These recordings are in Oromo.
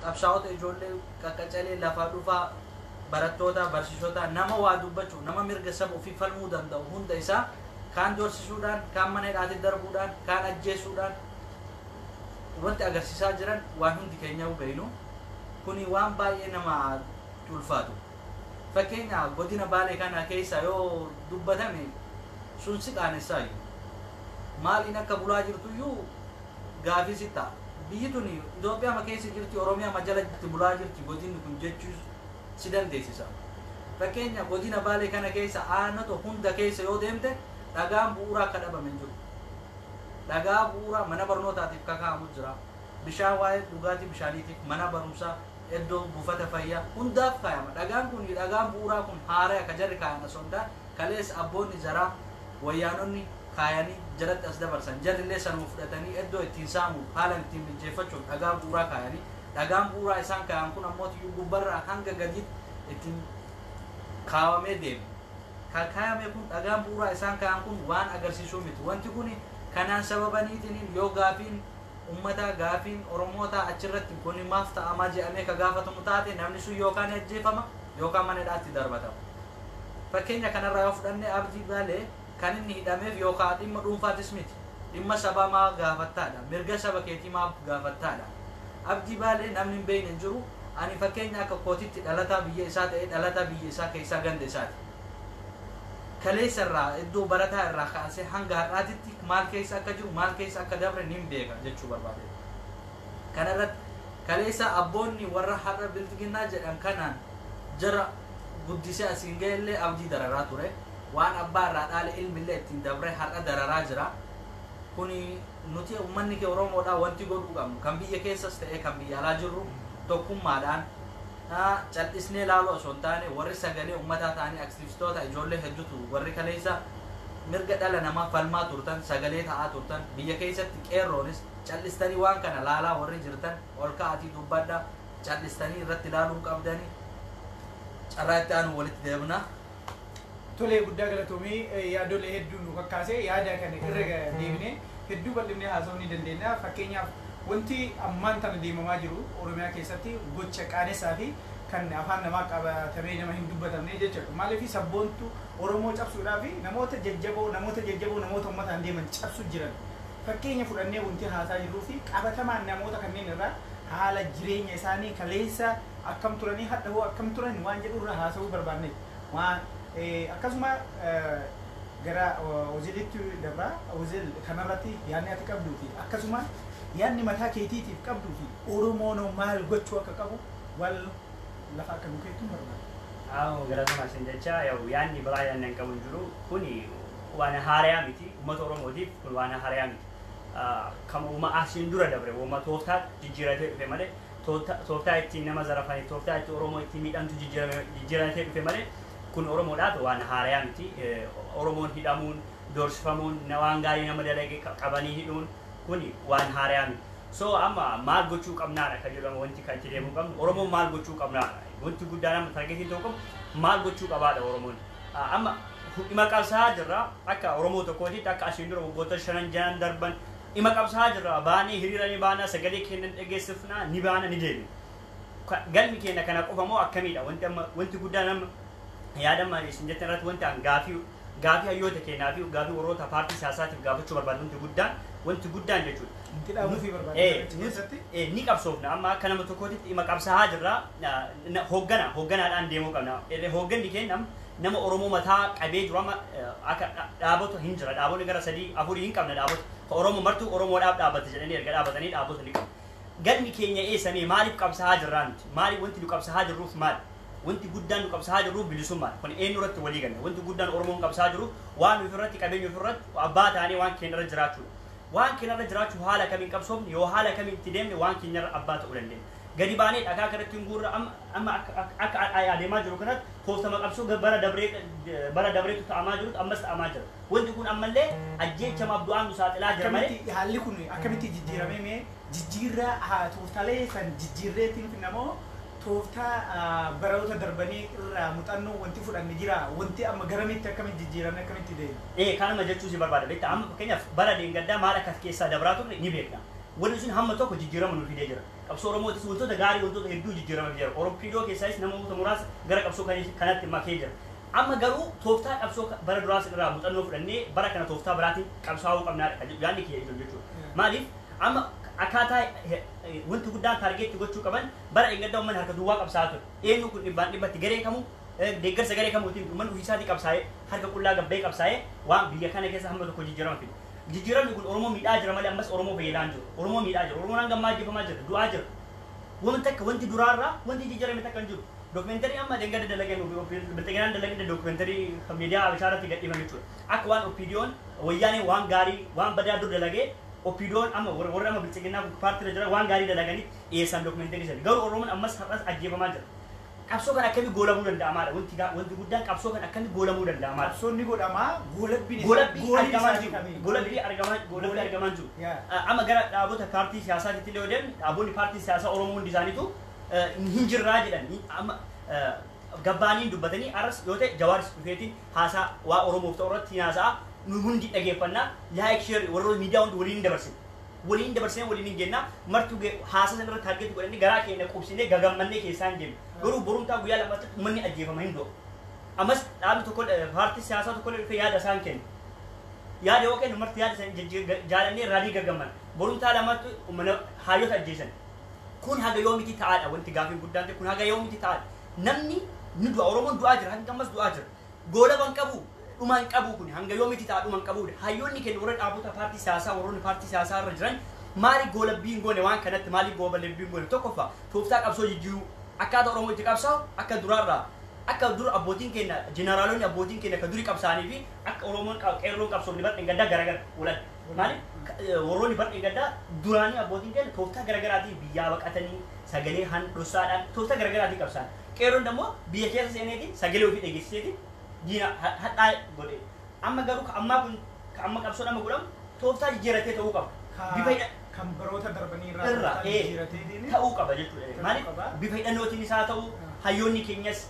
qabsaa'ota ijoollee qaqqacalee lafaa dhufaa barattoota barsiisota nama waa dubbachuu nama mirga saba ofii falmuu danda'u hunda isaa kaan doorsisuudhaan kaan mana hidhaatti darbuudhaan kaan ajjeesuudhaan wanti agarsiisaa jiran waan hundi keenya beeynu kuni waan baay'ee nama ulfaatu. Fakkeenya godina Baalee kana keessa yoo dubbatame sun si qaanessaa maaliin akka bulaa jirtuyyuu gaafii ta'a. Biyyi tuni Itoophiyaa ma keessa jirti Oromiyaa ma jala jirti bulaa jirti godinni kun jechuu si dandeessisa. Fakkeenya godina Baalee kana keessa aanota hunda keessa yoo deemte dhagaan bu'uuraa akka dhabame jiru. Dhagaa bu'uuraa mana barnootaatiif kakaa'amu jira. Bishaan waa'ee dhugaatii bishaaniitiif mana barumsaa iddoo buufata fayyaa hundaaf kaayama. Dhagaan kun dhagaan bu'uuraa kun haaraa akka jarri kaayan osoo hin taane kaleessa abboonni jaraa wayyaanonni kaayanii jalatti as dabarsan jarrillee sanuma fudhatanii iddoo ittiin saamu haala ittiin mijeeffachuuf dhagaa bu'uuraa kaayanii dhagaan bu'uuraa isaan kaayan kun ammoo gubbarraa hanga gadiitti ittiin kaawamee deeme. Kaayame kun dhagaan bu'uuraa isaan kaayan kun waan agarsiisuu miti. Wanti kun kanaan sababaniitiin yoo gaafiin ummata gaafiin Oromoota achirratti kun maaf ta'amaa jedhamee ka gaafatamu taate namni sun yookaan ajjeefama yookaan mana hidhaatti darbatama. Fakkeenya kanarraa yoo fudhanne Abdii Baalee kan inni hidhameef yookaan dhimma dhuunfaatis miti. Dhimma sabaa maa gaafattaadha. Mirga saba keetii maa gaafattaadha. Abdii Baalee namni hin beekne jiru. Ani fakkeenya akka kootitti dhalataa biyya isaa ta'ee dhalataa biyya isaa keessaa ganda isaati. Kaleessa irraa iddoo barataa irraa kaasee hanga har'aatitti maal keessa akka jiru maal keessa akka dabre ni beeka jechuu barbaade. Kanarratti kaleessa abboonni warra har'a biltiginnaa jedhan kanaan jara guddisee asiin ga'ellee abdii dararaa ture. Waan abbaa irraa dhaale ilmillee ittiin dabre har'a dararaa jira. Kuni nuti uummanni kee Oromoodhaa wanti godhuu qabnu kan biyya keessas ta'ee kan biyya alaa jirru tokkummaadhaan cal'isnee ilaaluu osoo hin taane warri sagalee uummataa ta'anii aktivistoota ijoollee hedduutu warri kaleessa mirga dhala namaa falmaa turtan sagalee ta'aa turtan biyya keessatti qeerroonis cal'istanii waan kana laalaa warri jirtan ol ka'atii dubbadhaa cal'istanii irratti ilaaluu qabdanii carraa itti aanu walitti deebina. Tole guddaa galatoomii yaadolee hedduu nu kakkaasee yaada kana irra deebinee hedduu bal'ifnee haasa'uu ni dandeenya. Fakkeenyaaf wanti ammaan tana deemamaa jiru Oromiyaa keessatti gocha qaanessaa fi kan afaan namaa qabatamee nama hin dubbatamne jechuudha. Maaliif sabboontu Oromoo cabsuudhaaf namoota jajjaboo namoota uummataan deeman cabsu jiran. Fakkeenya fudhannee wanti haasaa jirruu fi qabatamaan namoota kanneen irraa haala jireenya isaanii kaleessa akkam turanii hadha hoo akkam turan waan jedhu irra haasa'uu barbaanne. Waan akkasuma gara Ozilitti dabra Ozil kanarratti yaadni ati qabduu fi akkasuma yaadni mataa keetiitiif qabduu fi Oromoon maal gochuu akka qabu wal lafa akka nukeetu barbaada. Galatoomaa isin jecha yaadni biraa yaadni qabu jiru kuni waan haarayaa miti uummata Oromootiif kun waan haarayaa miti. Kan uumaa asiin dura dabre uumaa tooftaa jijjiiratee dhufe malee tooftaa ittiin nama zarafanii tooftaa itti Oromoo ittiin miidhamtu jijjiiratee dhufe malee kun Oromoodhaaf waan haarayaa miti. Oromoon hidhamuun doorsifamuun waan gaarii nama dalage qabanii hidhuun kuni waan haarayaa miti. So amma maal gochuu qabnaadha kan jedhamu wanti kan itti deemuu qabnu Oromoon maal gochuu qabnaadha. Wanti guddaan amma targeetiin ta'uu qabu maal gochuu qabaadha Oromoon. Amma dhimma qabsaa'aa jirra akka Oromoo tokkootitti akka asiin dura waggoota 5 darban dhimma qabsaa'aa jirra baanee hiriiranii baanaa sagalee kennan dhageessifnaa ni baana ni deebiin. Galmi keenya kana qofamoo akkamiidha wanti guddaan amma yaadama isin jettan irratti wanti an gaafii hayyoota keenyaa fi gaafii warroota paartii siyaasaatiif gaafachuu barbaadu wanti guddaan jechuudha. Inti dhaabuu fi barbaadu. Ni qabsoofna amma akka nama tokkootitti dhimma qabsaa'aa jirra hoogganaadhaan deemuu qabna. Hoogganni keenya nama Oromoo mataa qabee jiru amma akka dhaabota hin jira dhaabonni gara 3-4 hin qabna dhaabota Oromoo martuu Oromoodhaaf dhaabbata jedhanii erga dhaabatanii dhaabota ni qabu. Galmi keenya eessamee maaliif qabsaa'aa jirraa nuti maaliif wanti nu qabsaa'aa jirruuf maali? Wanti guddaan nu qabsaa'aa jirruuf bilisummaa kun eenyu irratti walii ganna wanti guddaan Oromoon qabsaa'aa jiru waan nuti irratti qabeenya ofirratti abbaa ta'anii waan keenya irra jiraachuudha. Waan keenya irra jiraachuu haala kamiin qabsoofne yoo haala kamiin itti deemne waan keenya irra abbaa ta'uu dandeenya. Gadi baanee dhagaa kanatti hin guurra amma akka adeemaa jiru kanatti tooftama qabsoo bara dabreetu ta'amaa jirutu ammas ta'amaa jira. Wanti kun ammallee ajjeechama abdu'aan nu saaxilaa jira malee. Haalli kun akkamitti jijjiiramee mee jijjiirraa tooftaalee san jijjiirreetiin namoo tooftaa baroota darbanii irraa muuxannoo wanti fudhanne jira wanti amma garamitti akkamitti jijjiiramne akkamitti deema. Kanuma jechuu si barbaada beektaa amma fakkeenyaaf bara deengaddaa maal akka keessaa dabraa turre ni beekna. wanni sun hamma tokko jijjiirama nu fidee jira qabsoo oromootis wantoota gaarii wantoota hedduu jijjiirama jira orompidoo keessais namoota muraasa gara qabsoo kanatti makee jira amma garuu tooftaa qabsoo bara duraas irraa muuxannoo fudhannee bara kana tooftaa biraatiin qabsaa'uu qabnaadha yaadni kiyya jechuudha maaliif amma akkaataa wanti guddaan taargeetti gochuu qaban bara eeggadda uummanni harka duwwaa qabsaa'aa ture eenyu kun dhibbatti garee kamuu deeggarsa garee kamuutiin uummanni ofiisaatii qabsaa'ee harka qullaa gabbee qabsaa'ee waan biyya kana keessa hamma tokko jijjiirama fide jijjiiramni kun oromoo miidhaa jira malee ammas oromoo fayyadaan jiru oromoo miidhaa jira oromoon hanga ammaa ajjeefamaa jira du'aa jira wanti akka wanti duraarraa wanti jijjiirame takka hin jiru dokumentarii amma deengada dalageen bilteeganaan dalageen dokumentarii miidiyaa abishaarratti gadhiifame jechuudha akka waan opiidiyoon wayyaanee waan gaarii waan badaa dur dalagee opiidiyoon amma warra amma bilteeganaa paartii jira waan gaarii dalaganii dhiyeessan dokumentarii sadi garuu oromoon ammas har'as ajjeefamaa jira qabsoo kan akkamii goolamuu danda'amaadha wanti guddaan qabsoo kan akkamii goolamuu danda'amaadha qabsoonni godhamaa goolabbii argamaa jiru amma gara dhaabota paartii siyaasaatti illee deemne dhaabonni paartii siyaasaa oromoo hundi isaaniitu hin jirraa jedhan amma gabbaaniin dubbatanii arras yoo ta'e jawaaris dhufeetiin haasaa waa oromoof ta'u irratti haasaa nu hundi dhageeffannaa laayik sheer warroota miidiyaa hundi waliin dabarsine waliin hin jenna martuu haasaa sana irratti hargeetti godhanii garaa keenya qubsinee gagammannee keessaan deemne garuu borumtaa guyyaa lamatti uummanni ajjeefama hin du'a ammas dhaabni tokko paartii siyaasaa tokko dhufee yaada isaan kennu yaada yoo kennu marti yaada isaan jaalannee raadii gagamman borumtaa lamatti uummanni hayyoota ajjeesan kun haga yoomiti ta'aadha wanti gaafiin guddaan ta'e kun haga yoomiti ta'aadha namni ni du'a oromoon du'aa jira hanga ammas du'aa jira goolaban qabu dhumaan qabu kun hanga yoomiti ta'a dhumaan qabu hayyoonni kennu warra dhaabota paartii siyaasaa warroonni paartii siyaasaa irra jiran maali goolabbiin goone waan kanatti maali goolabbiin goone tokkoffaa tooftaa qabsoo jijjiiruu akkaataa oromoo itti qabsaa'u akka duraarraa akka dur abbootiin keenya jeneraalonni abbootiin keenya ka durii qabsaanii fi akka oromoon qeerroon qabsoofni badheen gaddaa garagara ulan maali warroonni badheen gaddaa duraanii abbootiin keenya tooftaa garagaraatiin biyyaa baqatanii sagalee handhossaadhaan tooftaa garagaraatiin qabsaan qeerroon immoo biyya keessa seeneetiin sagalee ofii dhageessiseetiin diina hadhaa godhe amma garuu ka ammaa kun ka amma qabsoon amma godhamu tooftaa jijjiiratee ta'uu qaba bifa kan baroota darbanii irraa ta'uu qaba jechuudha maaliif bifa hidhannootiin isaa ta'uu hayyoonni keenyas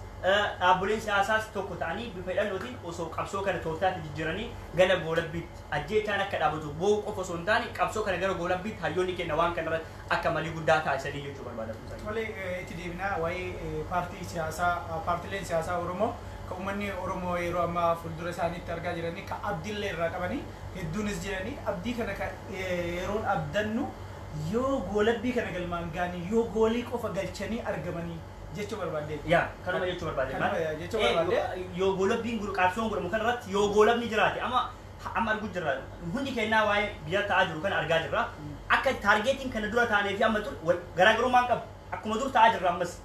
dhaabbileen siyaasaas tokko ta'anii bifa hidhannootiin osoo qabsoo kana tooftaatti jijjiiranii gara goolabbiitti ajjeechaan akka dhaabatu boo'u qofa osoo hin taane qabsoo kana gara goolabbiitti hayyoonni keenya waan kana irratti akka malii guddaa taasisanii jechuu barbaadamu. Tolee itti deebinaa waa'ee paartii siyaasaa paartileen siyaasaa Oromoo ka uummanni Oromoo yeroo ammaa fuuldura isaaniitti argaa jiranii ka abdiillee irraa qabanii hedduunis jiranii abdii kana yeroon abdannu yoo goolabbii kana galmaan gaanii yoo goolii qofa galchanii argamanii jechuu barbaadde. Yaa kanuma jechuu barbaadde. Yoo goolabbiin qabsoon godhamu kanarratti yoo goolabni jiraate amma arguu jirra hundi kennaa waa'ee biyya ta'aa jiru kana argaa jirra akka taargeetiin kana dura taanee fi amma garaagarummaan qabu akkuma dur ta'aa jirra ammas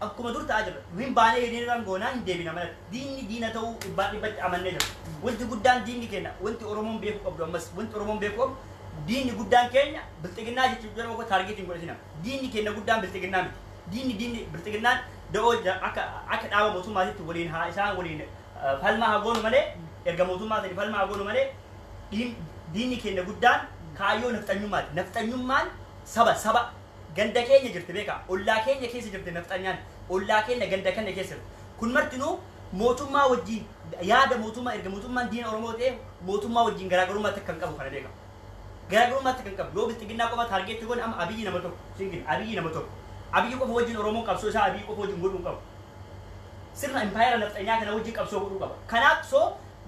akkuma dur ta'aa jirra hin baanee hiriiraan goonaa hin deebina malee diinni diina ta'uu dhibbatti amannee jira wanti guddaan diinni keenya wanti oromoon beekuu qabdu ammas wanti oromoon beekuu qabdu diinni guddaan keenya bilxiginnaa jechuun jedhamu akka taargeetiin godhatina diinni keenya guddaan bilxiginnaa miti diinni bilxiginnaan da'oo akka dhaaba mootummaatitti waliin haa isaan waliin falmaa haa goonu malee erga mootummaatiin falmaa haa goonu malee diinni keenya guddaan kaayyoo nafxanyummaati nafxanyummaan saba ganda keenya jirti beeka ollaa keenya keessa jirti nafxanyaan ollaa keenya ganda keenya keessa kun martinuu mootummaa wajjin yaada mootummaa erga mootummaan diina oromoo ta'e mootummaa wajjin garaagarummaa takka hin qabu kana beeka garaagarummaa takka hin qabu yoo bilxiginnaa qofa taargeetti goone amma abiyyi nama tokko singil abiyyi nama tokko abiyyi qofa wajjin oromoon qabsoo isaa abiyyi qofa wajjin godhuu qabu sirna impaayera nafxanyaa kana wajjin qabsoo godhuu qaba kanaaf soo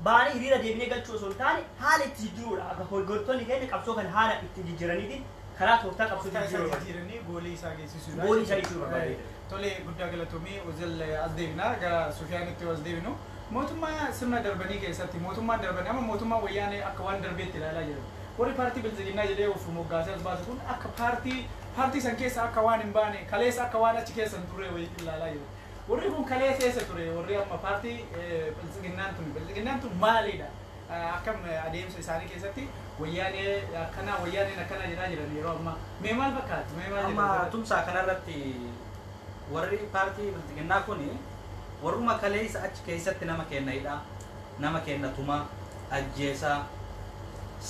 baanii hiriira deebinee galchuu osoo hin taane haala itti jijjiiruudha akka hooggantoonni keenya qabsoo kan haala itti jijjiiraniitiin karaa tooftaa qabsoo jijjiiranii goolii isaa geessisuudha. Goolii isaa geessisuu barbaade. Tolee guddaa galatoomii Uzil as deebinaa gara Sufiyaanitti as deebinu mootummaa sirna darbanii keessatti mootummaan darbanii amma mootummaa wayyaanee akka waan darbeetti ilaalaa jiru. Warri paartii bilisiginnaa jedhee of moggaasee as baasu kun akka paartii san keessa akka waan hin baane kaleessa akka waan achi keessa hin turre wayiitti ilaalaa jiru. Warri kun kaleessa keessa ture warri amma paartii bilisiginnaan tun maalidha? Akkam adeemsa isaanii keessatti wayyaaneen akkana jedhaa jiran yeroo ammaa mee maal fakkaatu mee maal amma tumsaa kanarratti warri paartii bilisiginnaa kun warruma kaleessa achi keessatti nama kennayidha nama kennatuma ajjeesaa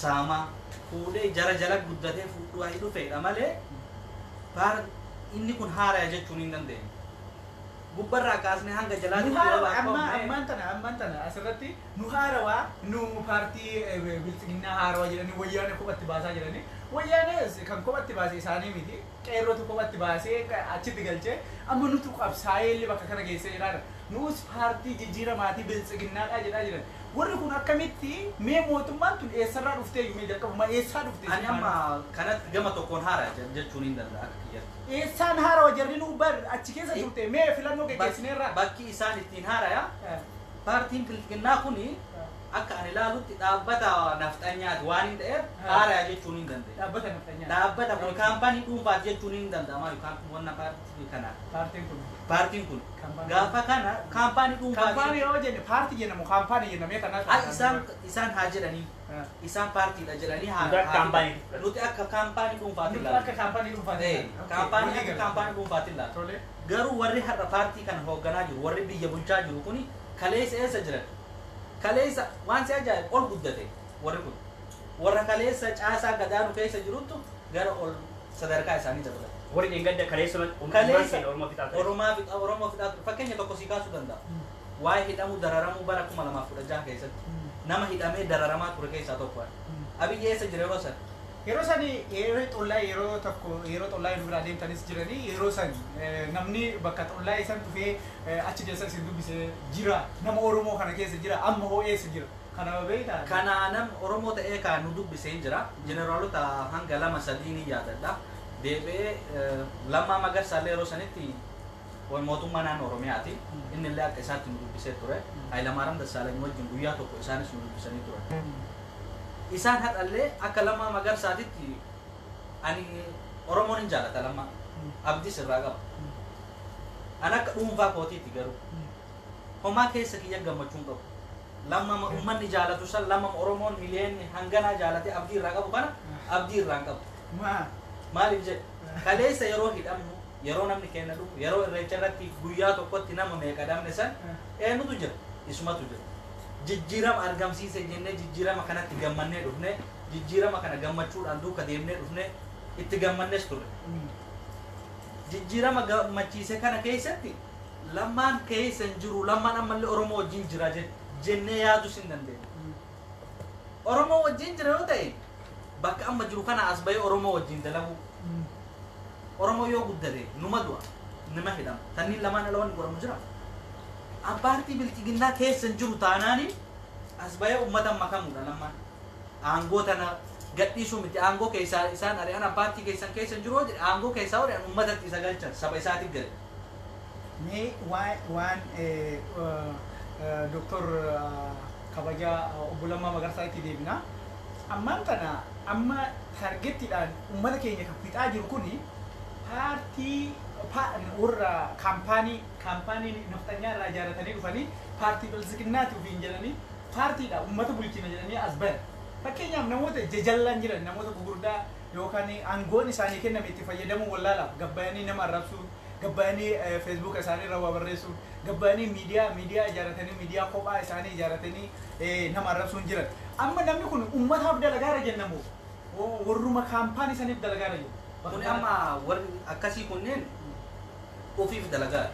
saamaa fuudhee jala guddatee fuudhuu dhufeedha malee inni kun haaraya jechuun hin dandeenye gubbarraa kaasnee hanga jalaatti ammaan tana asirratti nu haarawaa nu paartii bilisiginnaa haarawaa jedhanii wayyaanee kophatti baasaa jiranii Wayyaanis kan kophatti baasee isaanii miti qeerrootu kophatti baasee achitti galchee amma nutu qabsaa'ee illee bakka kana geessee jiraadha. Nuus paartii jijjiiramaatii biltsiginnaadhaa jedhaa jiran. Warri kun akkamitti mee mootummaan tun eessarraa dhuftee yuumee jalqabuma eessaa dhuftee? Ani amma kanatti gama tokkoon haara jechuun hin danda'a akka kiyyatti. Eessaan haara wajarri nu bar achi keessa turte mee filannoo geggeessineerraa? Bakki isaan ittiin haaraya paartiin biltsiginnaa kuni akka ani ilaalutti dhaabbata nafxanyaati waan hin ta'eef haaraya jechuun hin danda'e. Dhaabbata nafxanyaa. Dhaabbata kun kaampaanii dhuunfaati jechuun hin danda'ama yookaan wanna paartii kana. Paartiin kun gaafa kana kaampaanii dhuunfaati. Kaampaanii yoo jenne paartii jennamu kaampaanii jennamee kanaaf. Isaan haa jedhanii isaan paartiidha jedhanii haa. Nuti akka kaampaanii dhuunfaati ilaalla. Akka kaampaanii dhuunfaati. Kaampaanii dhuunfaati ilaalla. Garuu warri har'a paartii kana hoogganaa jiru warri biyya bulchaa jiru kuni kaleessa eessa jiran? Kaleessa waan si ajaa'ibu ol guddate warri kun warra kaleessa caasaa gadaanu keessa jiruttu gara ol sadarkaa isaanii dabala. Warri dheengadda kaleessa Oromoo fixaa fakkeenya tokko sii kaasuu danda'a. Waa'ee hidhamuu dararamuu bara 2016 keessatti nama hidhamee dararamaa ture keessaa tokko. Abiyyi eessa jira yeroo sana? Yeroo sani yeroo tokko yeroo xollaa nu bira deemtanis jiranii yeroo san namni bakka xollaa isan dhufee achi keessa isin dubbise jira nama Oromoo kana keessa jira amma hoo eessa jira kana beektaa? Kana nam Oromoo ta'ee kan nu dubbisee jira jeneraalota hanga 2-3 ni yaadadha deebee Lammaa Magarsaallee yeroo sanitti mootummaa naannoo Oromiyaati inni illee akka isaatti nu dubbisee ture Hayilamaariyaam Dassaalany wajjin guyyaa tokko isaanis nu dubbisanii ture. Isaan hadhallee akka Lammaa Magarsaatitti ani Oromoon hin jaalata Lammaa abdiis irraa qaba. Ani akka dhuunfaa kootiitti garuu homaa keessa kiyya gammachuun qabu. Lammaa uummanni jaalatu san Lammaa Oromoon miliyoonni hanganaa jaalate abdii irraa qabu kana abdii irraa hin qabu. Maaliif jedhe kaleessa yeroo hidhamnu yeroo namni keenya dhufu yeroo irreecha irratti guyyaa tokkotti nama meeqa dhabne san eenyutu jira isumatu jira. Jijjiirama argamsiise jennee jijjiirama kanatti gammannee dhufne jijjiirama kana gammachuudhaan duuka deemnee dhufne itti gammannees turre. Jijjiirama gammachiise kana keessatti Lammaan keessa hin jiru Lammaan ammallee Oromoo wajjin jira jennee yaadus hin dandeenye. Oromoo wajjin jira yoo ta'e bakka amma jiru kana as bahee Oromoo wajjin dalagu. Oromoo yoo guddate numa du'a nima hidhama tanniin lamaan ala wanni godhamu jira. Paartii bilchiginnaa keessa hin jiru taanaani as bahee uummata makamuudha Lammaan. Aangoo tana gadhiisuu miti aangoo keessaa isaan ari'an paartii keessan keessa hin jiru jedhe aangoo keessaa ari'an uummatatti isa galchan saba isaatiif gale. Mee waan Doktor kabajaa obbo Lammaa Magarsaa itti deebina. Ammaan tana amma targettiidhaan uummata keenya kan fixaa jiru kuni paartii warra kaampaanii nafxanyaa irraa ijaaratanii dhufanii paartii bilchiginnaati ofiin jedhanii paartiidha uummata bulchina jedhanii as bayan. Fakkeenyaaf namoota jajallaan jiran namoota gurguddaa yookaan aangoon isaanii kenname itti fayyadamuu wallaalaaf gabbayanii nama arrabsuun gabbayanii feesbuuka isaanii irra waa barreessuun gabbayanii miidiyaa ijaaratanii miidiyaa kophaa isaanii ijaaratanii nama arrabsuun jiran. Amma namni kun uummataaf dalagaara jennamu warruma kaampaanii saniif dalagaara jiru. Kun amma warri akkasii kunneen ofiif dalagaa.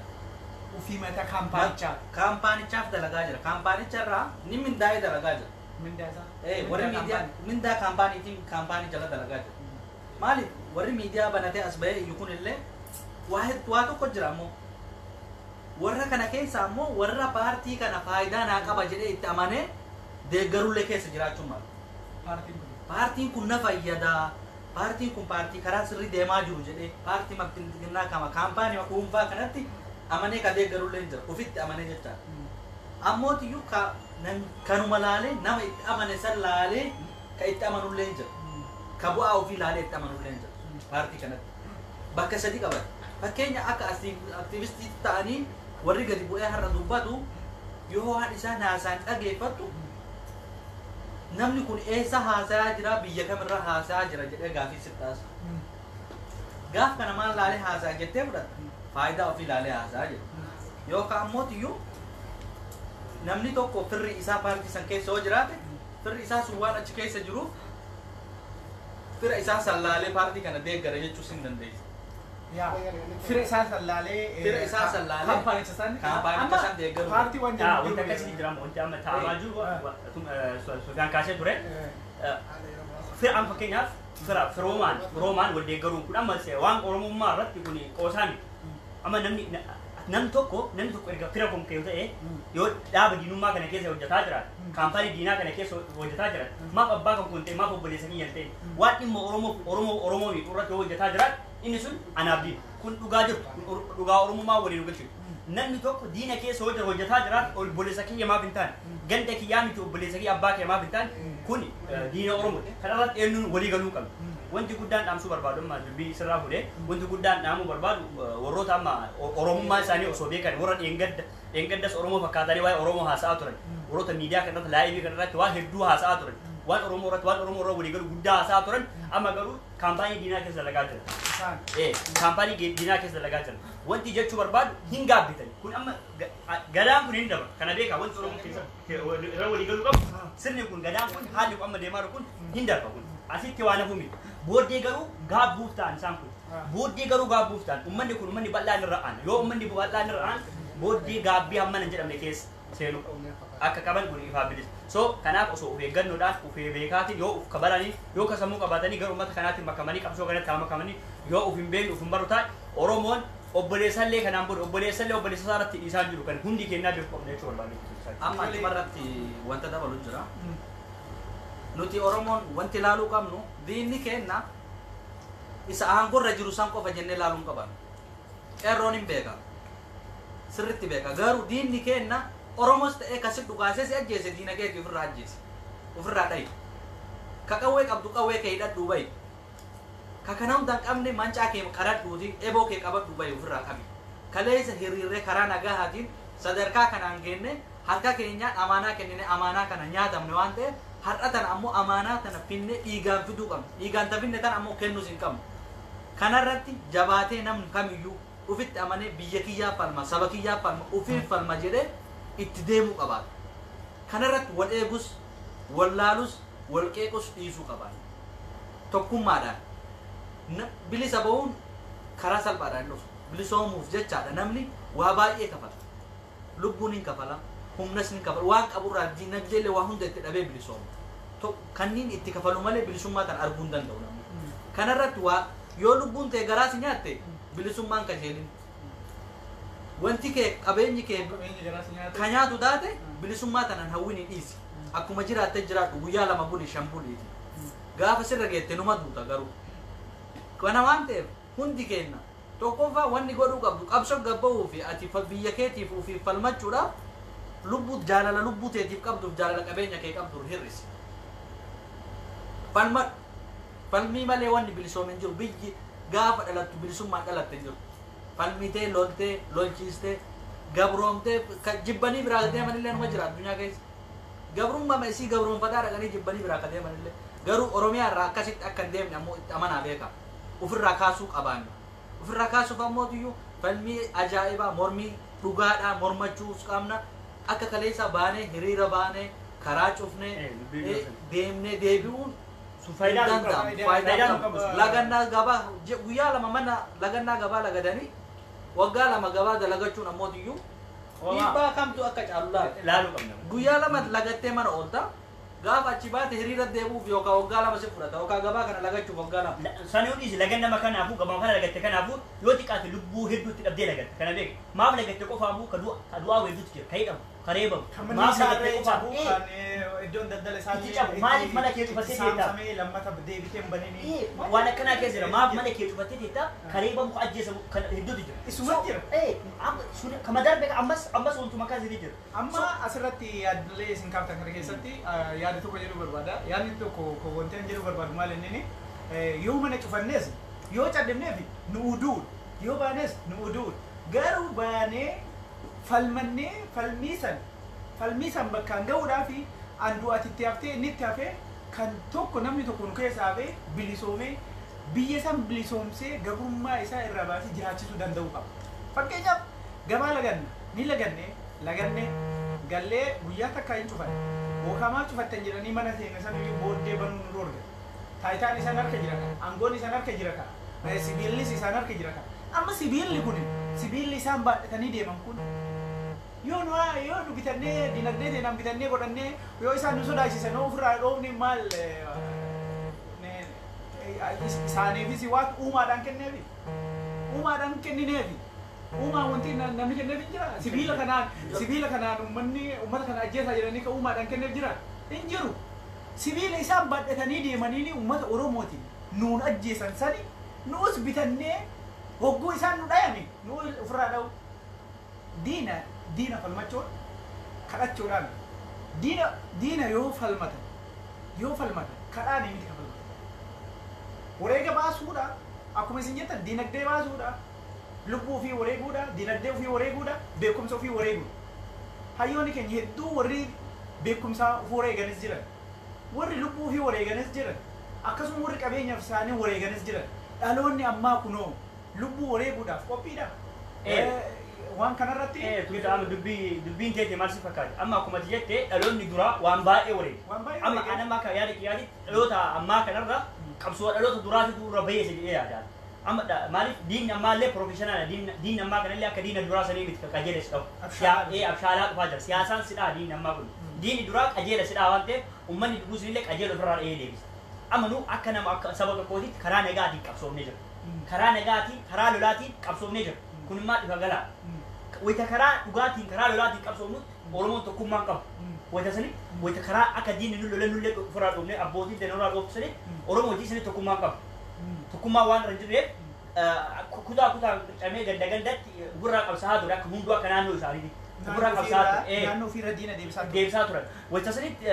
Ofii mataa kaampaanichaa. Kaampaanichaaf dalagaa jira. Kaampaanicharraa ni mindaa'ee dalagaa jira. Mindaasaa. Warri miidiyaa mindaa kaampaaniitiin kaampaanii jala dalagaa jira. Maaliif warri miidiyaa banatee as bahee iyyuu kunillee waa tokko jira ammoo. Warra kana keessa ammoo warra paartii kana faayidaa naa qaba jedhee itti amanee deeggarullee keessa jiraachuun malu. Paartiin kun na fayyada. Paartiin kun paartii karaa sirrii deemaa jiru jedhee paartii bilchiginnaa kama kaampaanii dhuunfaa kanatti amanee ka deeggarullee jira ofitti amanee jecha. Ammootiyyuu kanuma laalee nama itti amane san laalee ka itti amanullee jira. Ka bu'aa ofii laalee itti amanullee jira paartii kanatti. Bakka sadii qabata. Fakkeenya akka aktiivistii ta'anii warri gadi bu'ee har'a dubbatu yoo waan isaan haasaan dhageeffattu namni kun eessa haasayaa jira biyya kamirra haasayaa jira jedhee gaafii sittaasa. Gaaf kana maal laalee haasayaa jettee fudhatta faayidaa ofii laalee haasayaa jira. Yookaan ammootiyyuu namni tokko firri isaa paartii san keessa yoo jiraate firri isaa sun waan achi keessa jiruuf fira isaa san laalee paartii kana deeggara jechuus hin dandeessu. Fira isaa san laalee kaampaanicha san deeggaru. Paartii waan jedhamu. Wanta akkasii jira wanti amma taa'amaa jiru Sufyaan kaasee ture. Fira amma fakkeenyaaf firoomaan wal deeggaruun kun amma waan oromummaa irratti kun qoosaan amma namni tokko erga fira komkee ta'e yoo dhaaba diinummaa kana keessa hojjetaa jira kaampaanii diinaa kana keessa hojjetaa jira maaf abbaa kan kun ta'e maaf obboleessa kiyya ta'e waan dhimma oromoo irratti hojjetaa jira inni sun anaaf diina kun dhugaa jirtu dhugaa oromummaa waliin galchu namni tokko diina keessa hojjetaa jira obboleessa kiyya maaf hin taane ganda kiyyaa miti obboleessa kiyya abbaa kiyya maaf hin taane kun diina oromoo kanarratti eenyuun walii galuu qabna. Wanti guddaan dhaamsuu barbaadu amma dubbii sirraa fuudhee wanti guddaan dhaamuu barbaadu warroota amma oromummaa isaanii osoo beekan warra dheengaddas oromoo fakkaatanii waa'ee oromoo haasa'aa turan warroota miidiyaa kanarratti laayivii kanarratti waan hedduu haasa'aa turan waan oromoo irra walii galu guddaa haasa'aa turan amma garuu kaampaanii diinaa keessa dalagaa jira. Kaampaanii diinaa keessa dalagaa jira. Wanti jechuu barbaadu hin gaabbitan kun amma gadaan kun hin daba kana beekaa wanti oromoo keessa irra walii galuu qabu sirni kun gadaan kun haalli kun amma deemaa kun hin darba kun asitti waan hafu miti. Booddee garuu gaabbuuf ta'an isaan kun booddee garuu gaabbuuf ta'an ummanni kun ummanni bal'aan irra aan yoo ummanni bal'aan irra aan booddee gaabbii hamma hin jedhamne keessa seenu akka qaban kun ifaa bilis so kanaaf osoo of eeggannoodhaan of beekaatiin yoo of kabaranii yoo kasammuu qabaatanii gara ummata kanaatiin makamanii qabsoo kanatti makamanii yoo of hin beekne of hin baru ta'e oromoon obboleessallee kanaan booda obboleessallee obboleessa isaarratti dhiisaan jiru kan hundi kennaa beeku qabna jechuu barbaadu. Amma achumarratti wanta dabalu jira. Nuti oromoon wanti ilaaluu qabnu diinni kenna isa aangorra jiru san qofa jennee ilaaluun qaban qeerroon hin beeka sirritti beeka garuu diinni kenna oromos ta'ee kasi dhugaasee si ajjeese diina keetii ofirraa ajjeese ofirraa dhayi ka qawwee qabdu qawwee kee hidhadhuu bayi ka kana hundaan qabne mancaa kee qaradhuuti eboo kee qabadhuu bayi ofirraa qabi kaleessa hiriirree karaa nagahaatiin sadarkaa kanaan geenne harka keenyaan amaanaa kennine amaanaa kana nyaatamne waan ta'eef har'atan ammoo amaanaa tana finne dhiigaan fiduu qabna dhiigaan tafinne tan ammoo kennuus hin qabnu kanarratti jabaatee namni kamiyyuu ufitti amanee biyya kiyyaa falma saba kiyyaa falma ufiin falma jedhee itti deemuu qabaata kanarratti wal eegus wal laalus wal qeequs dhiisuu qabaata tokkummaadhaan bilisa ba'uun karaa salphaadhaan dhufu bilisoomuuf jechaadha namni waa baay'ee kafala lubbuun hin kafala humnas ni kafal waan qaburraa dinagdeellee waa hunda itti dhabee bilisoomu kanniin itti kafalu malee bilisummaa tan arguu hin danda'u namni kanarratti waa yoo lubbuun ta'e garaas nyaate bilisummaan kajeelin wanti kee qabeenyi kee ka nyaatu taate bilisummaa tanan hawwini dhiisi akkuma jiraattee jiraadhu guyyaa 2 buli 5 buliiti gaafa sirra geette numa duuta garuu kana waan ta'eef hundi kenna tokkoffaa wanni godhuu qabdu qabsoo gabba'uu fi ati biyya keetiif ufiif falmachuudhaaf lubbu jaalala lubbu teetiif qabduuf jaalala qabeenya kee qabdu hir'isi falmii malee wanni bilisoomin jiru biyyi gaafa dhalattu bilisummaan dhalatte jiru falmitee loltee lolchiistee gabroomtee jibbanii biraa deemanillee numa jira addunyaa keessa gabrummaa isii gabroonfataa dhaqanii jibbanii biraa ka deemanillee garuu oromiyaa irraa akkasitti akka hin deemne ammoo itti amanaa beeka ofirraa kaasuu qabaanna ofirraa kaasuuf ammootiyyuu falmii ajaa'ibaa mormii dhugaadhaa mormachuus qabna akka kaleessa baanee hiriira baanee karaa cufnee deemnee deebi'uun faayidaan lagannaa gabaa guyyaa 2 mana lagannaa gabaa lagadanii waggaa 2 gabaa dalagachuun ammootiyyuu dhiibbaa kamtu akka caalu laaluu qabna guyyaa 2 lagattee mana oolta gaafa achi baate hiriira deebuuf yookaan waggaa 2 si fudhata yookaan gabaa kana lagachuuf waggaa 2 sanii hundi lagan nama kanaafuu gabaa kana lagatte kanaafuu yoo xiqqaate lubbuu hedduutti dhabdee lagatte kana beek maaf lagatte qofaafuu ka du'aa hedduutti jira ka'idhamu kareebamu maaf lagatte qofaafuu iddoon daldala isaanii maaliif mana kee cufattee teetta saamsamee lammata deebitee hin bananii waan akkanaa keessa jira maaf mana kee cufattee teetta kareebamu ka ajjeesamu kan hedduutti jira isuma jira kama darbe ammas wantuma kaasii jira amma asirratti yaaddolee isin kaaftan kana keessatti yaada tokko jedhuu barbaada yaadni tokko wanteen jedhuu barbaadu maal inni yoo mana cufannees yoo caddamneef nu uduun yoo baanes nu uduun garuu baanee falmannee falmii san bakkaan ga'uudhaa fi andu atitti haftee inni itti hafee kan tokko namni tokko nu keessaa hafee bilisoomee biyya san bilisoomsee gabrummaa isaa irraa baasee jiraachisuu danda'uu qaba. Fakkeenyaaf gabaa laganna ni lagannee gallee guyyaa takkaa hin cufan bookamaa cufattan jedhanii mana seena san booddee banuu nu dorga taayitaan isaan harka jira kan aangoon isaan harka jira kan sibiillis isaan harka jira kan amma sibiilli kun sibiilli isaan baadhatanii deeman kun yoo nu bitannee dinagdee seenaan bitannee godhannee yoo isaan nu sodaachisan ofirraa dhoofne maal isaaniifis waan uumaadhaan kenneefi uumaadhaan kennineefi uumaa wanti namni kenneef jira sibiila kanaan uummata kana ajjeesaa jedhanii ka uumaadhaan kenneef jira hin jiru sibiila isaan badhatanii deemanii uummata Oromootiin nuun ajjeesan sani nuus bitannee hogguu isaan nu dhayame nu ofirraa dha'u diina falmachuun kadhachuudhaan diina yoo falmatan kadhaan miti ka falmatan wareega baasuudha akkuma isin jettan diinagdee baasuudha lubbuu ofii wareeguudha diinagdee ofii wareeguudha beekumsa ofii wareeguudha hayyoonni keenya hedduu warri beekumsaa ofii wareeganis jiran warri lubbuu ofii wareeganis jiran akkasuma warri qabeenyaaf isaanii wareeganis jiran dhaloonni ammaa kunoo lubbuu wareeguudhaaf qophiidha waan kanarratti tuqaama dubbiin teete maal si fakkaata amma akkuma jette dhaloonni dura waan baay'ee wareege amma anama akka yaadi dhaloota ammaa kanarra qabsoo dhaloota duraatu dura bayeesse jedhee yaadaan amma maaliif diinni ammaallee professional diinni ammaa kanallee akka diina duraa sanii miti qajeeles qabu abshaalaa dhufaa jira siyaasaan sidhaa diinni ammaa kun diinni duraa qajeela sidhaa waan ta'eef uummanni dubbisuunillee qajeela ofirraa dhahee deebisa amma nu akka nama akka saba tokkootitti karaa nagaatiin qabsoofnee jira karaa nagaatiin karaa lolaatiin qabsoofnee jira kun immoo dhifa galaa wayita karaa dhugaatiin karaa lolaatiin qabsoofnu Oromoon tokkummaan qabu wayita sanii wayita karaa akka diinni nu lolan nullee ofirraa dhoofnee abbootiin danooraa dhoofsanii Oromoo hojii sanii tokkummaan qabu tokkummaa waan irra jirreef kutaa camee gandatti gurraa qabsaa ture akka hunduu akka naannoo isaaniiti gurraa qabsaa ture naannoo ofirra diina deebisaa turan wayita sanitti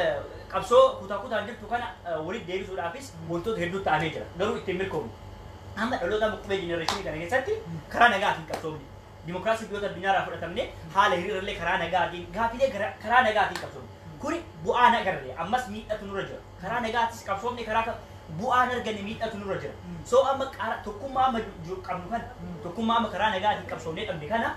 qabsoo kutaan jirtu kana walitti deebisuudhaafis wantoota hedduu ta'anii jira garuu ittiin milkoomne amma dhaloota mukkubee jenereeshinii kana keessatti karaa nagaatiin qabsoofne dimokiraasii biyyoota addunyaarraa fudhatamne haala hiriirallee karaa nagaatiin gaafilee karaa nagaatiin qabsoofne kuni bu'aa nagarre ammas miidhatu nurra jira karaa nagaatis qabsoofne karaa bu'aan arganne miidhatu nurra jira soo amma tokkummaa amma qabnu kana tokkummaa amma karaa nagaatiin qabsoofnee qabne kana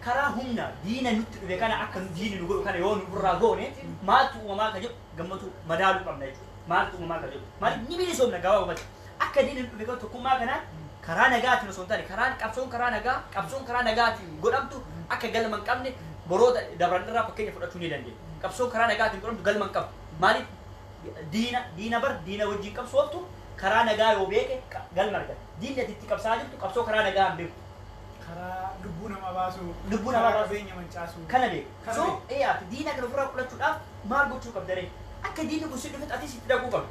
karaa humna diina nutti dhufe kana akka diini nu godhu kana yoo nu irraa goone maaltu uumamaa ka jedhu gammatu madaaluu qabna jechuudha maaltu uumamaa ka jedhu maaliif ni bilisoomna gabaabumatti akka diini nu dhufe tokkummaa kanaan karaa nagaatiin osoo hin taane karaan qabsoon karaa nagaatiin godhamtu akka galma hin qabne boroota dabran irraa fakkeenya fudhachuu ni dandeenya qabsoon karaa nagaatiin godhamtu galma hin qabu maaliif diina wajjin qabsooftu karaa nagaa yoo beeke galma argata diinni atitti qabsaa jirtu qabsoo karaa nagaa hin beeku karaa lubbuu nama baasuu qabeenya mancaasu kana beeku so diina kana ofirraa qolachuudhaaf maal gochuu qabdare akka diinni kun si dhufet atis itti dhaquu qabdu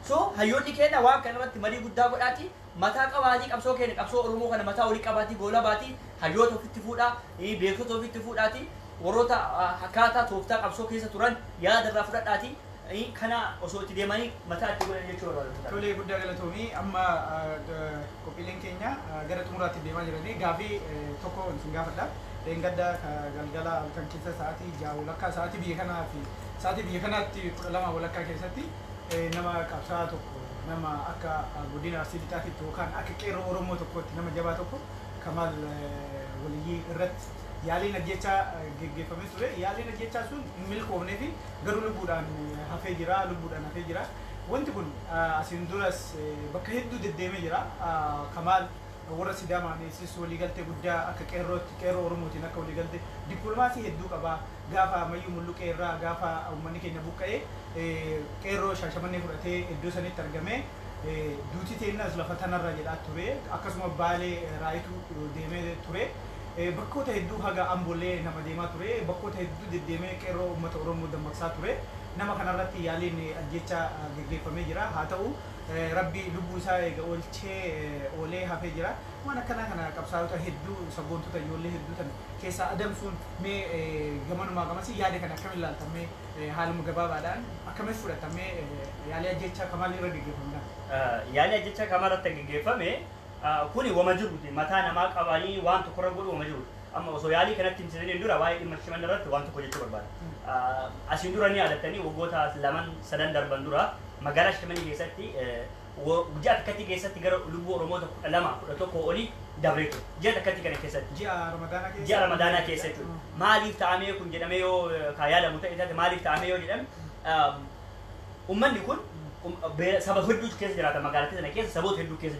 so hayyoonni keenya waan kanarratti marii guddaa godhaati mataa qabaatii qabsoo keenya qabsoo Oromoo kana mataa olii qabaatii goolaa baatii hayyoota ofitti fuudhaa beektota ofitti fuudhaati warroota akkaataa tooftaa qabsoo keessa turan yaada irraa fudhadhaati kana osoo itti deemanii mataa itti godhan jechuudha barbaada. Tolee guddaa galatoomii amma qophiileen keenya gara xumuraatti deemaa jiranii gaafii tokko isin gaafadha. Gadda galgala kan keessa sa'aatii 6 walakkaa sa'aatii biyya kanaa fi sa'aatii biyya kanaatti 12 walakkaa keessatti nama qabsaa tokko nama akka godina Arsii Lixaatitti yookaan akka qeerroo Oromoo tokkotti nama jabaa tokko Kamaal Waliyyii irratti yaaliin ajjechaa geggeeffamee ture yaaliin ajjechaa sun hin milkoomnee fi garuu lubbuudhaan hafee jira wanti kun asiin duras bakka hedduu deddeemee jira Kamaal warra Sidaamaanis waliigaltee guddaa akka qeerroo Oromootiin akka waliigaltee dippiloomaasii hedduu qaba gaafa Mayyuu Mulluqee irraa gaafa uummanni keenya buqqa'ee qeerroo Shaashamannee fudhatee iddoo sanitti argamee duutii teennas lafa tanarra jedhaa ture akkasuma Baalee Raayituu deemee ture bakkoota hedduu haga Amboollee nama deemaa ture bakkoota hedduu deddeemee qeerroo uummata Oromoo dammaqsaa ture nama kanarratti yaaliin ajjechaa geggeeffamee jira haa ta'u rabbi lubbuu isaa eega oolchee oolee hafee jira waan akkanaa kana qabsaa'ota hedduu sabboontota ijoollee hedduu tan keessaa adamsuun mee gamanumaa gamasi yaada kana akkamiin ilaaltamee haaluma gabaabaadhaan akkamiin fudhatamee yaalii ajjechaa Kamaal irra geggeeffamedha. Yaalii ajjechaa Kamaal irratti geggeeffame kuni wama jiruuti mataa namaa qabanii waan tokko irra godhu wama jiruuti. Amma osoo yaalii kanatti hin seenin dura waa'ee dhimma Shaashamannee irratti waan tokko jechuu barbaada. Asiin dura ni yaadattanii waggoota 2-3 darban dura magaalaa Shaashamannee keessatti ji'a takkatti keessatti gara lubbuu Oromoota 12-11 olii dabree ture. Ji'a takkatti kana keessatti. Ji'a Ramadaanaa keessa jechuudha. Maaliif ta'amee kun jedhamee yoo yaadamu ta'e maaliif ta'amee yoo jedhame uummanni kun saba hedduutu keessa jiraata magaalattii sana keessa saboota hedduu keessa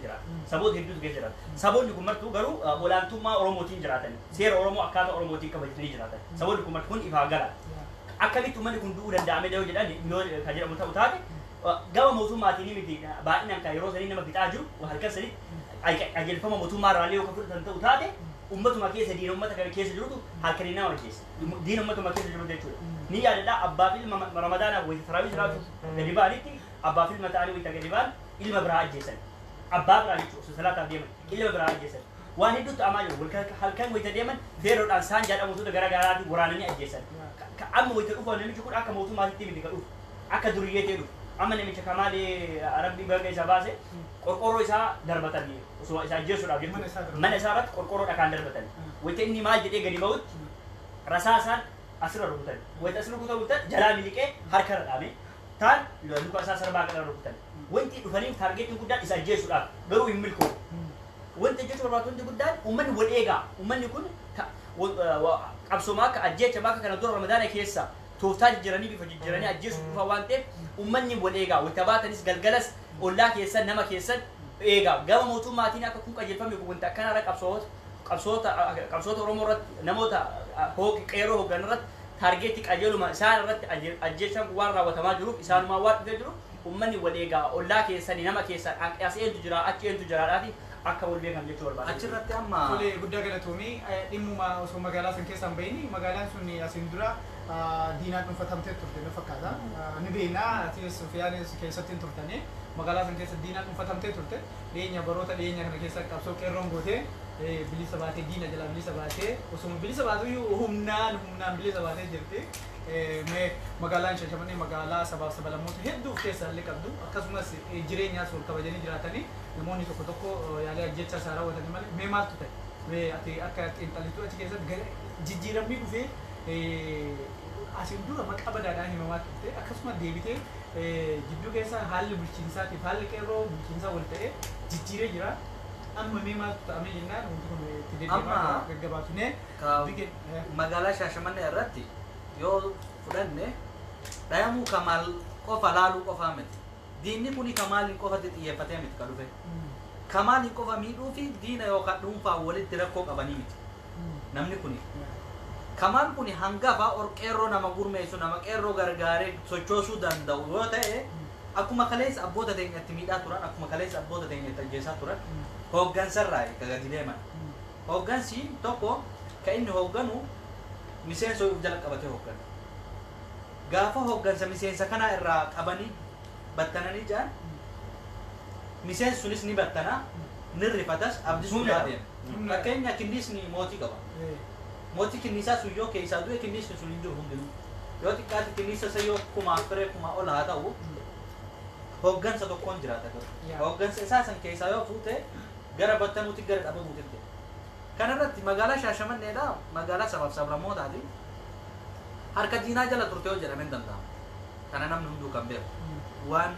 jiraata saboonni kun martuu garuu olaantummaa Oromootiin jiraatan seera Oromoo akkaataa Oromootiin kabajatanii jiraatan saboonni kun martuu kun ifaa gala akkamitti uummanni kun du'uu danda'ame yoo jedhan yoo kan jedhamu ta'u taate gama mootummaatiin miti baay'inaan kan yeroo sanii nama fixaa jiru halkan sanii qajeelfama mootummaa irraallee yoo fudhatan ta'u taate ummatuma keessa diina ummata kana keessa jirutu halkanii nama keessa diina ummatuma keessa jiru jechuudha. Ni yaadadha abbaa fi ilma ramadaanaaf wayita taraawii salaatu gadi ba'anitti abbaa fi ilma ta'anii wayita gadi ba'an ilma biraa ajjeesan. Abbaa biraa jechuudha salaataaf deeman ilma biraa ajjeesan. Waan hedduutti amaa jiru halkan wayita deeman feeroodhaan isaan jedhamutu gara garaatiin waraananii ajjeesan. Amma wayita dhufa namichi kun akka mootummaatitti miti ka dhufu akka duriyyee ta'e dhufu. Amma namicha Kamaalee Rabbii barga isa baase qorqorroo isaa darbatanii osoo isa ajjeesuudhaaf jechuudha. Mana isaa irratti qorqorroo dhakaan darbatan. Wayita inni maal jedhee gadi ba'utti rasaasaan asirra rukutan. Wayita asirra rukutan jalaa miliqee harka irra dhaame taan luka isaa sarbaa qara rukutan. Wanti dhufanii taargeetiin guddaan isa ajjeesuudhaaf garuu hin milkoofu. Wanti jechuun barbaadu wanti guddaan uummanni wal eegaa. Uummanni kun qabsoomaa akka ajjeecha bakka kana dura ramadaana keessa tooftaa jijjiiranii bifa jijjiiranii ajjeesuu dhufa waan ta'eef uummanni wal eegaa. Wanta baatanis galgalas ollaa keessan nama keessan eegaa. Gama mootummaatiin akka kun qajeelfame wanta akkanarra qabsoota Oromoo irratti namoota qeerroo hoggan irratti taargeetti qajeeluma isaan irratti ajjeechaan waan raawwatamaa jiruuf isaanumaa waan dhufee jiru uummanni wal eegaa. Ollaa keessanii nama keessan as eentu jira achi eentu jiraadhaati akka wal beekan jechuu barbaada. Achirratti amma Tole guddaa galatoomii dhimmuma osoo magaalaa san keessa hin bahini magaalaan sun asiin dura diinaan dhuunfatamtee turte na fakkaata. Ni beeknaa atis Sufiyaanis keessatti hin turtanii magaalaa san keessa diinaan dhuunfatamtee turte dhiyeenya baroota dhiyeenya kana keessa qabsoo qeerroon gootee bilisa baatee diina jala bilisa baatee osuma bilisa baatu humnaan bilisa baatee jirti. Magaalaan Shashamannee magaalaa sabaaf sablammoota hedduu of keessaa illee qabdu akkasumas jireenyaas wal kabajanii jiraatanii namoonni tokko tokko yaalee ajjecha isaa raawwatanii malee mee maaltu ta'e ati akka xiinxalituu achi keessatti jijjiiramni dhufee asiin dura maqaa badaadhaan himamaa turte akkasumas deebitee jidduu keessa haalli bulchiinsaatiif haalli qeerroo bulchiinsaa wal ta'ee jijjiiree jira. Amma mee maaltu ta'amee jennaan wanti kun itti deddeemaa gaggabaatunee magaalaa Shaashamannee irratti yoo fudhanne dhayamuu Kamaal qofa laaluu qofaa miti. Diinni kuni Kamaaliin qofatti xiyyeeffatee miti ka dhufe. Kamaaliin qofa miidhuu fi diina yookaan dhuunfaa walitti rakkoo qabanii miti. Namni kuni. Kamaal kuni hangafa qeerroo nama gurmeessu nama qeerroo gargaaree sochoosuu danda'u yoo ta'e akkuma kaleessa abboota teenyatti miidhaa turan akkuma kaleessa abboota teenyatti ajjeesaa turan hooggansarraa gadi deeman. Hooggansi tokko ka inni hoogganu miseensa jala qabatee hooggana. Gaafa hooggansa miseensa kana irraa qabanii battananii jaan miseensi sunis ni battana ni rifatas abdisuun deema. Fakkeenya kinnisni mootii qaba. Mootii kinnisaa sun yoo keessaa du'e kinnisni sun hin jiru hundinuu. Yoo xiqqaatti kinnisa isa yoo kumaa firee kumaa ol haa ta'u hooggansa tokkoon jiraata. Hooggansa isaa san keessaa yoo fuute gara battanuuti gara dhabamuuti ta'e. Kanarratti magaalaa Shaashamanneedha magaalaa sabaaf sablammootaati. Harka diinaa jala turte yoo jedhamee danda'ama. Kana namni hunduu kan beeku. Waan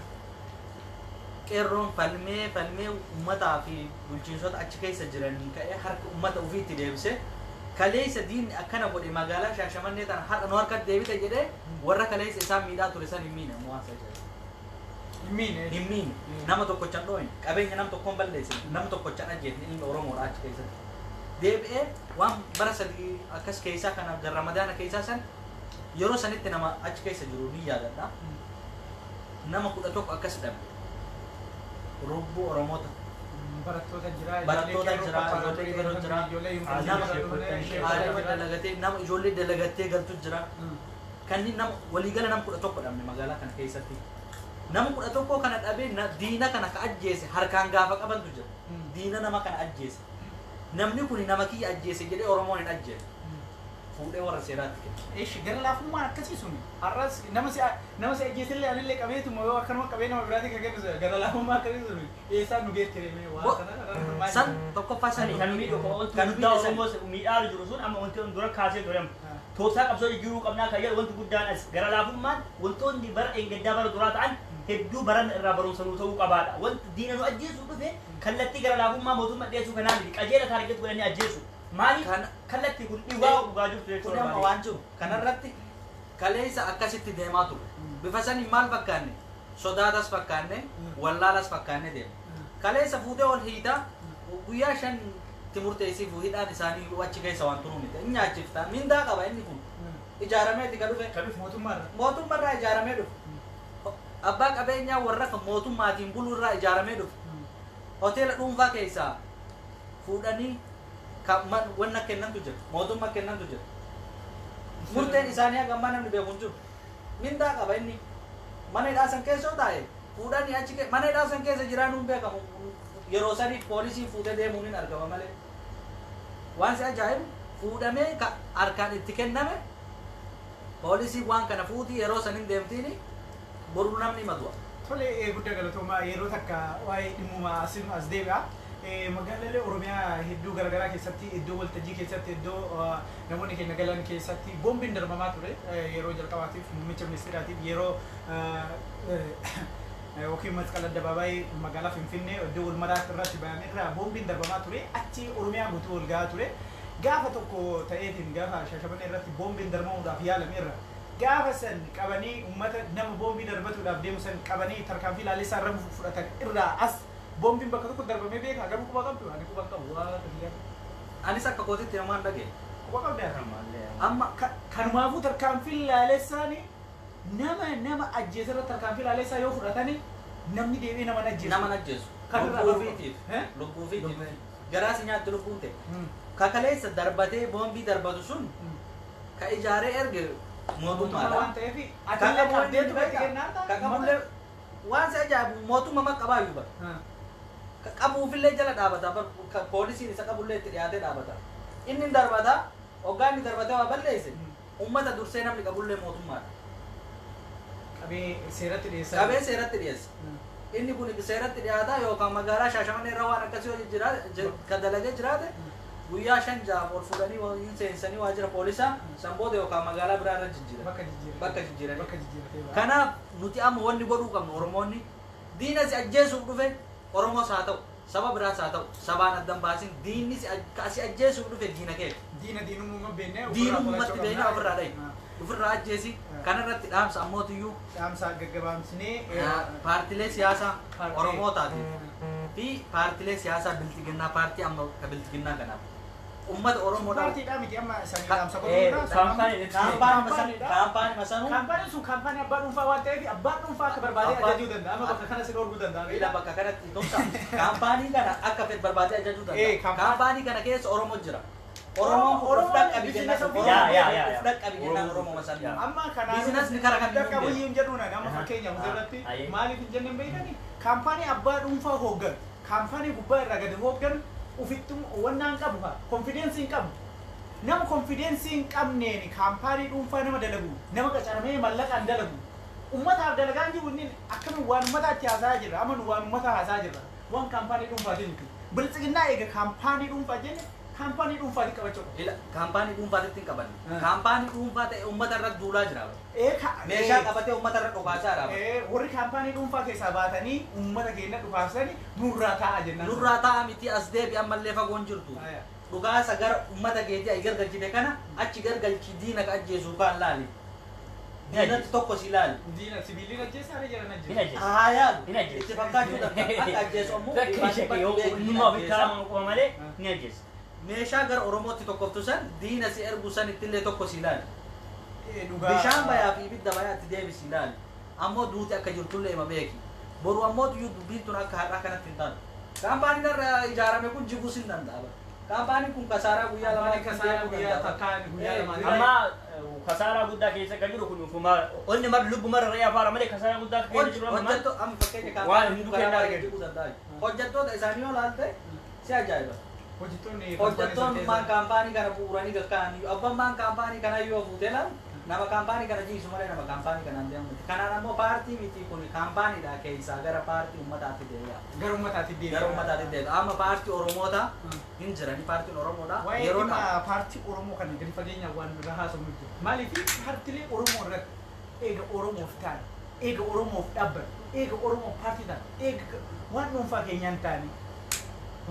qeerroon falmee uummataa fi bulchiinsota achi keessa jiranii ka'ee harka uummata ofiitti deebise kaleessa diinni akkana godhe magaalaa Shaashamannee tana har'a nu harkatti deebite jedhee warra kaleessa isaan miidhaa ture san hin miine muwaasa jedhama. Hin miine nama tokkochan dhoohin qabeenya nam tokkoon balleessine nam tokkochan ajjeefne ilmi Oromoodha achi keessatti. Deebi'ee waan bara sadii akkas keessaa kana gara Ramadaana keessaa san yeroo sanitti nama achi keessa jiru ni yaadadha. Nama 11 akkas dhabe. Rubbuu Oromoota. Barattoota jira, nama ijoollee dalagatee galtu jira. Kanneen nama waliigala nama 11 dhabne magaalaa kana keessatti. Nama 11 kana dhabee diina kana ka ajjeese harkaan gaafa qabantu jira. Diina nama kana ajjeese. Namni kun nama kiyya ajjeese jedhee Oromoon hin ajjeese. Fuudhee warra seeraatti kenna. Eeshi gara laafummaa akkasii suni har'as nama si ajjeesillee anillee qabeetuma yoo akkanuma qabee nama biraatti kan kennu gara laafummaa akkasii suni eessaa nu geetti reemee waan kana san tokkoffaa sanii kan miidhu kan hundaa Oromoo miidhaa jiru sun amma wanti dura kaasee ture tooftaa qabsoo jijjiiruu qabnaa kan jedhu wanti guddaan as gara laafummaan wantoonni bara eeggaddaa bara duraa ta'an hedduu baran irraa barumsa nuu ta'uu qabaadha. Wanti diina nu ajjeesuu dhufe kallattii gara laafummaa mootummaa dhiyeessuu kanaan qajeela taargeet godhanii ajjeesu. Maaliif kallattii kun dhiwaa dhugaa jirtu jechuudha. Kun amma waan jiru kanarratti kaleessa akkasitti deemaa ture. Bifa sanii maal fakkaanne sodaatas fakkaanne wallaalas fakkaanne deema. Kaleessa fuutee ol hiitaa guyyaa 5 timurteessii hidhaan isaanii achi keessa waan turu miti. Inni nyaachiftaa mindaa qaba inni kun ijaaramee itti ka dhufe mootummaarraa ijaaramee dhufe. abbaa qabeenyaa warra kan mootummaatiin buluu irraa ijaaramee dhufe hoteela dhuunfaa keessaa fuudhanii wanna kennantu jira mootummaa kennantu jira murteen isaanii hagammaa namni beeku hin jiru mindaa qaba inni mana hidhaa san keessa taa'e fuudhanii achi mana hidhaa san keessa jiraanuun beekamu yeroo sanii poolisiin fuudhee deemuun hin argama malee waan si ajaa'ibu fuudhamee harkaan itti kenname poolisiin waan kana fuutii yeroo sanin deemtiini boru namni madua tole guddaa galatoomaa yeroo takka waa'ee dhimmuma as deebi'a magaalaalee Oromiyaa hedduu garaagaraa keessatti iddoo waltajjii keessatti iddoo namoonni keenya galan keessatti boombiin darbamaa ture yeroo jalqabaatiif muummicha ministeeraatiif yeroo yookiin masqala addabaabaayii magaalaa Finfinnee iddoo wal maraa irratti bayan irraa boombiin darbamaa ture achi Oromiyaa guutuu ol gahaa ture gaafa tokko ta'eetiin gaafa Shaashamannee irratti boombiin darbamuudhaaf yaalame irra gaafa san qabanii uummata nama boombii darbatuudhaaf deemu san qabanii tarkaanfii laalessaa irra fudhatan irraa as boombiin bakka tokko darbamee beeka hagam quba qabdu ani quba qabu waa ta'e anis akka kootitti namaan dhagee quba qabdu amma kanumaafuu tarkaanfii laalessaani nama ajjeesarra tarkaanfii laalessaa yoo fudhatani namni deebi'ee nama ajjeesu lubbuufiitiif garaasi nyaatti lubbuun ta'e kakaleessa darbatee boombii darbatu sun ka ijaaree erge mootummaadha waan ta'eef atallee qabdeetu kakabullee waan si ajaa'ibu mootummaa qabaayyu bara qabuufillee jala dhaabata poolisiin isa qabullee itti dhiyaatee dhaabata inni darbata hoggaa inni darbatee waa balleesse ummata dursee namni qabullee mootummaadha qabee seeratti dhiyeessa inni kun seeratti dhiyaata yookaan magaalaa Shaashamannee irra waan akkasii hojii jiraate ka dalagee jiraate guyyaa 5 ol fuudhanii hin seensanii waajjira poolisaa san booda yookaan magaalaa biraa irra bakka jijjiiran kanaaf nuti amma wanni godhuu qabnu Oromoonni diina si ajjeesuuf dhufe Oromoos haa ta'u saba biraas haa ta'u sabaan addan baasin diinni si ajjeesuuf dhufe diina keeti diinummaa beeknee diinummatti beeknee ofirraa dhayi ofirraa ajjeesi kanarratti dhaamsa ammootiyyuu dhaamsa gaggabaamsinee paartilee siyaasaa Oromootaati fi paartilee siyaasaa biltiginnaa paartii amma ka biltiginnaa kanaaf ummata Oromoodha paartiidhaa miti amma sanii dhaamsa godhuudhaaf kaampaanii masanuu kaampaaniin sun kaampaanii abbaa dhuunfaa waan ta'eef abbaa dhuunfaa akka barbaadee ajajuu danda'a amma bakka kana si dhoorguu danda'a ila bakka kanatti tokko kaampaanii kana akka fed barbaadee ajajuu danda'a kaampaanii kana keessa Oromoo jira Oromoo dhaqqabi jennaan Oromoo masanuu amma kana bizinas ni kara kan dhaqqabiyyeen jedhuuna nama fakkeenyaaf irratti maaliif hin jenneen beekani kaampaanii abbaa dhuunfaa hooggan kaampaanii gubbaa irraa gadi hooggan ufittum wannaan qabu ha confidence hin qabu nama confidence hin qabneen kaampaanii dhuunfaa nama dalagu nama qacaramee mallaqaan dalagu ummataaf dalagaan jiru inni akkamiin waan ummataatti haasaa jirra amma nu waan ummata haasaa jirra waan kaampaanii dhuunfaatiin miti biltsiginnaa eega kaampaanii dhuunfaa jenne kaampaanii dhuunfaatti qabachuudha ila kaampaanii dhuunfaatti hin qabanne kaampaanii dhuunfaa ta'e ummata irratti duulaa jira meeshaa qabatee ummata irratti dhukaasaa jira warri kaampaanii dhuunfaa keessaa baatanii ummata keenya dhukaasanii nurraa ta'a jennaan nurraa ta'a miti as deebi ammallee fagoon jirtu dhukaasa gara ummata keetii ay gargalchite kana achi gargalchi diina ka ajjeesu kaan laali diinatti tokko si laali diina sibiiliin ajjeesaa ni jiran ajjeesu haa yaalu itti fakkaachuu danda'a akka ajjeesu ammoo malee ni ajjeesa meeshaa gara Oromootti tokkoftu san diina si ergu san ittillee tokko si laali bishaan bayaa fi ibidda bayaatti deebisi laali ammoo duuti akka jirtullee ima beeki boru ammoo tuyyuu dubbiin tun akka har'aa kanatti hin taanu kaampaaniin irra ijaarame kun jibuus hin danda'a kaampaaniin kun kasaaraa guyyaa lamaa kasaaraa guyyaa takkaan guyyaa lamaa amma kasaaraa guddaa keessa kan jiru kun ufuma onni mar lubbu mar re'aa faara malee kasaaraa guddaa keessa jiru amma amma fakkeenya kaampaanii hojjettoota isaanii yoo laalte si ajaa'iba hojjettoonni maan kaampaanii kana bu'uuranii kakkaa'anii abbaan maan kaampaanii kana yoo fuute laal nama kaampaanii kana jiisu malee nama kaampaanii kanaan deemu miti kanaan ammoo paartii miti kun kaampaaniidha keessaa gara paartii ummataatti deebi'a gara ummataatti deebi'a amma paartii Oromoota hin jirani paartiin Oromoodha yeroo paartii Oromoo kana gadi fageenya waan irra haasofnu jiru maaliif paartiilee Oromoo irratti eega Oromoof ta'an eega Oromoof dhaabban eega Oromoof paartii ta'an eega waan dhuunfaa keenyaan ta'anii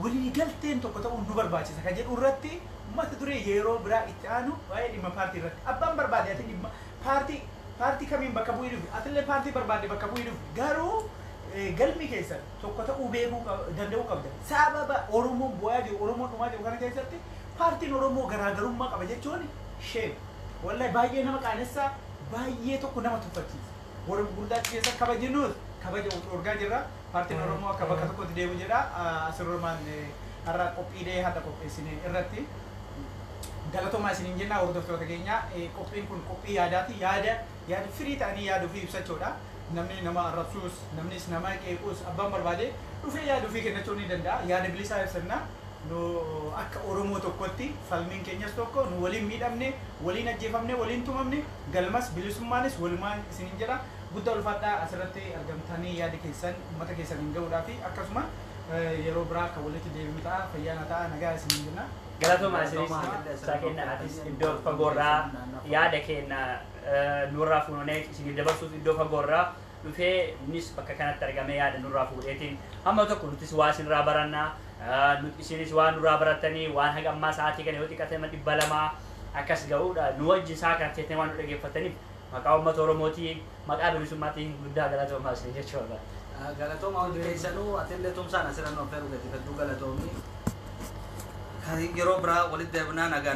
walii galteen tokko ta'uun nu barbaachisa kan jedhu irratti mata duree yeroo biraa itti aanu waa'ee dhimma paartii irratti abbaan barbaade ati dhimma paartii kamiin bakka bu'ii dhufi atillee paartii barbaade bakka bu'ii dhufi garuu galmi keessa tokko ta'uu beekuu danda'uu qabda sababa Oromoon bu'aa jiru Oromoon dhumaa jiru kana keessatti paartiin Oromoo garaagarummaa qaba jechuun sheen wallahi baay'ee nama qaanessaa baay'ee tokko nama tuffachiisa warra gurguddaa keessa kabajinus kabaja urgaa jirra paartiin Oromoo akka bakka tokkotti deemu jedha asirrumaan har'a qophiilee hadda qopheessine irratti galatoomaa isiniin jenna hordoftoota keenya qophiin kun qophii yaadaati yaada firii ta'anii yaaduu fi ibsachuudha namni nama arrabsuus namnis nama qeequus abbaan barbaade dhufee yaaduu fi kennachuu ni danda'a yaada bilisaa ibsanna nu akka Oromoo tokkotti falmiin keenyas tokko nu waliin miidhamne waliin ajjeefamne waliin tumamne galmas bilisummaanis walumaan isiniin jedha guddaa ulfaadhaa asirratti argamtanii yaada keessan uummata keessaniin ga'uudhaa fi akkasuma yeroo biraa kan walitti deebi'u ta'a fayyaana ta'a nagaa isiniin jenna. Galatoomaa isinis sakenna atis iddoo fagoorraa yaada kenna nurraa fuunee isin dabarsuuf iddoo fagoorraa dhufee innis bakka kanatti argamee yaada nurraa fuudheetiin hamma tokko nutis waa isinirraa barannaa isinis waan nurraa barattanii waan haga ammaa sa'aatii kana yoo xiqqate 200 akkas ga'uudha nu wajjin isaa kana teessanii waan nu dhaggeeffataniif maqaa uummata Oromootiin maqaa bilisummaatiin guddaa galatoomaa isin jechuudha. Galatoomaa hundi keessanuu atillee tumsaan asirra nu affeeru gadi gadduu galatoomii yeroo biraa walitti deebinaa nagaan